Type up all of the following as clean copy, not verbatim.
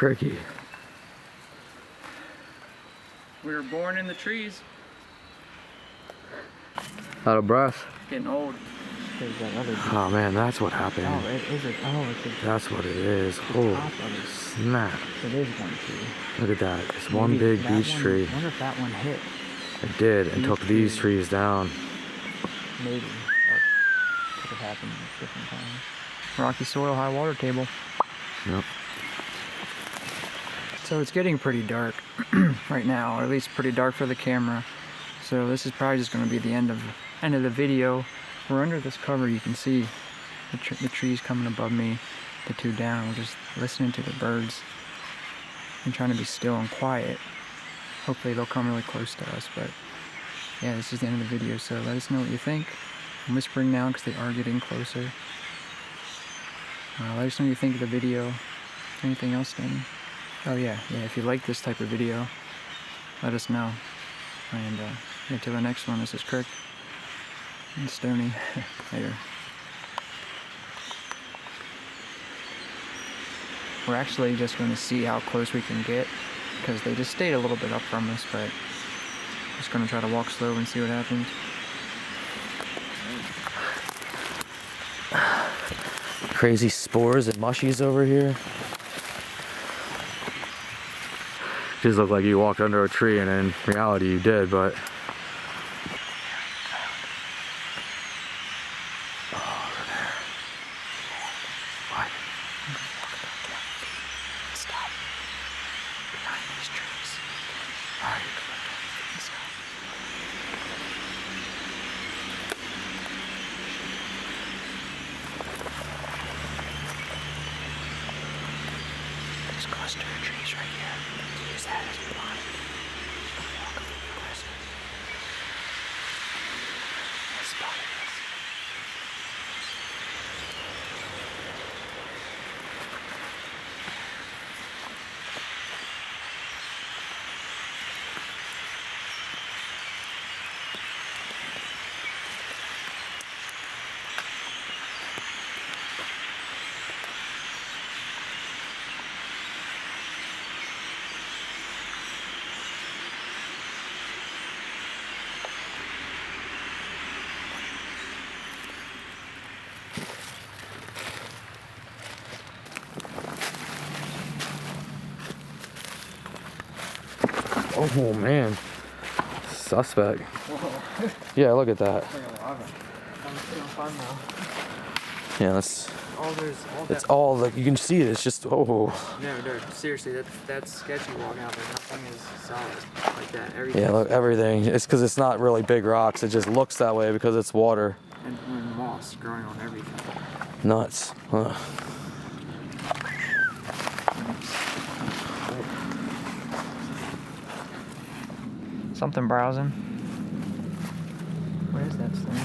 Cricky. We were born in the trees. Out of breath. Getting old. Oh man, that's what happened. Oh, it's a That's what it is. Oh, top of it. snap. It is one tree. Look at that. It's one big beech tree. I wonder if that one hit. It did, and took these trees down. Maybe. That could have happened at different times. Rocky soil, high water table. Yep. So it's getting pretty dark right now, or at least pretty dark for the camera. So this is probably just going to be the end of the video. We're under this cover. You can see the trees coming above me, the two down. We're just listening to the birds and trying to be still and quiet. Hopefully they'll come really close to us. But yeah, this is the end of the video. So let us know what you think. I'm whispering now because they are getting closer. Let us know what you think of the video. Anything else, Danny? Oh yeah, if you like this type of video, let us know. And until the next one, this is Crick and Stony. Later. We're actually just going to see how close we can get, because they just stayed a little bit up from us, but just going to try to walk slow and see what happens. Crazy spores and mushies over here. Just looked like you walked under a tree, and in reality you did, but There's cluster of trees right here. Use that as your line. Walk a little closer. I spotted this. oh man, suspect. Whoa. Yeah, look at that. It's like a lava. I'm feeling fun now. Yeah, that's. It's all like you can see it. It's just No, seriously, that's sketchy walking out there. Nothing is solid like that. Everything. Yeah, look, everything. It's because it's not really big rocks. It just looks that way because it's water. And moss growing on everything. Nuts. Huh. Something browsing. Where is that thing?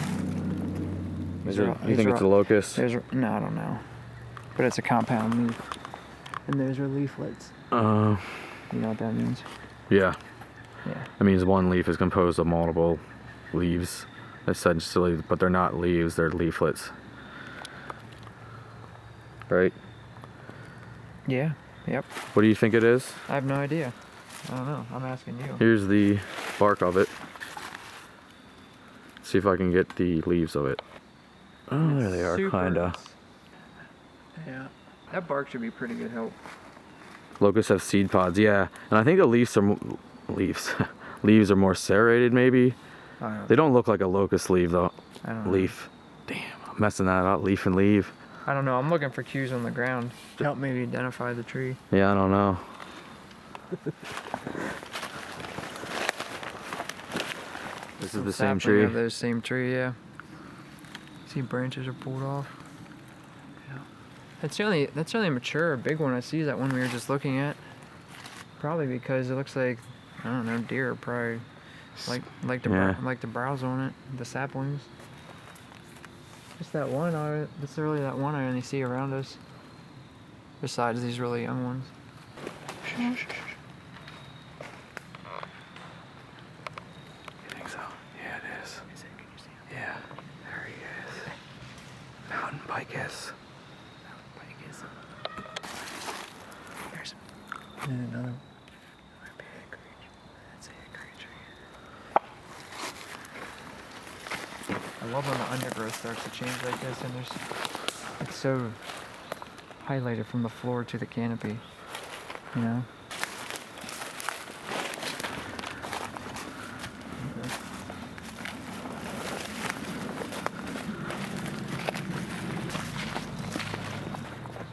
You think it's a locust? No, I don't know. But it's a compound leaf. And those are leaflets. You know what that means? Yeah. Yeah. That means one leaf is composed of multiple leaves, essentially, but they're not leaves, they're leaflets. Right? Yeah. Yep. What do you think it is? I have no idea. I don't know. I'm asking you. Here's the bark of it. See if I can get the leaves of it. Oh, there they are, kinda. Yeah. That bark should be pretty good help. Locusts have seed pods, yeah. And I think the leaves are leaves are more serrated, maybe. They don't look like a locust leaf though. I don't know. Leaf. Damn, I'm messing that up. Leaf and leaf. I don't know. I'm looking for cues on the ground to help maybe identify the tree. Yeah, I don't know. This is the same tree. Of the same tree, yeah. See, branches are pulled off. Yeah. That's the only mature big one I see is that one we were just looking at. Probably because it looks like, I don't know, deer probably like to browse on it. The saplings. Just that one. That's really that one I only see around us. Besides these really young ones. You think so? Yeah, it is. Is it? Can you see him? Yeah, there he is. Mountain picus. Mountain picus. There's And another big creature. That's a creature. I love when the undergrowth starts to change like this, and it's so highlighted from the floor to the canopy, you know?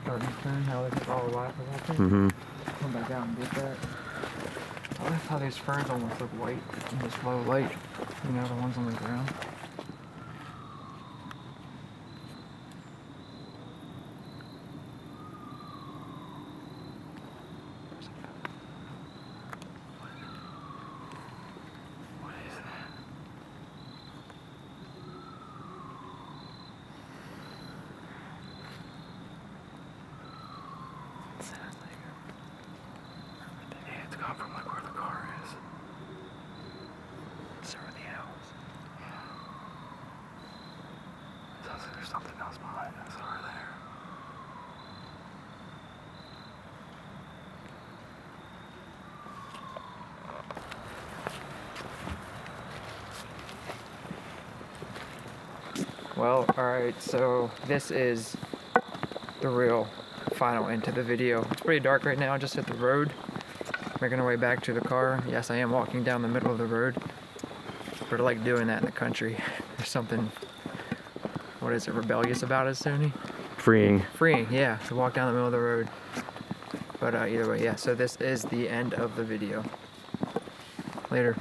Starting to turn, how it's all alive with that thing. Mm-hmm. Come back out and get that. I like how these ferns almost look white in this low light, you know, the ones on the ground. What is that? It sounds like yeah, it's come from like where the car is. So are the owls. Yeah. It sounds like there's something else behind us over there. Well, alright, so this is the real final end to the video. It's pretty dark right now, just hit the road. Making our way back to the car. Yes, I am walking down the middle of the road. But I like doing that in the country. There's something, what is it, rebellious about it, Sony? Freeing. Freeing, yeah, to walk down the middle of the road. But either way, yeah, so this is the end of the video. Later.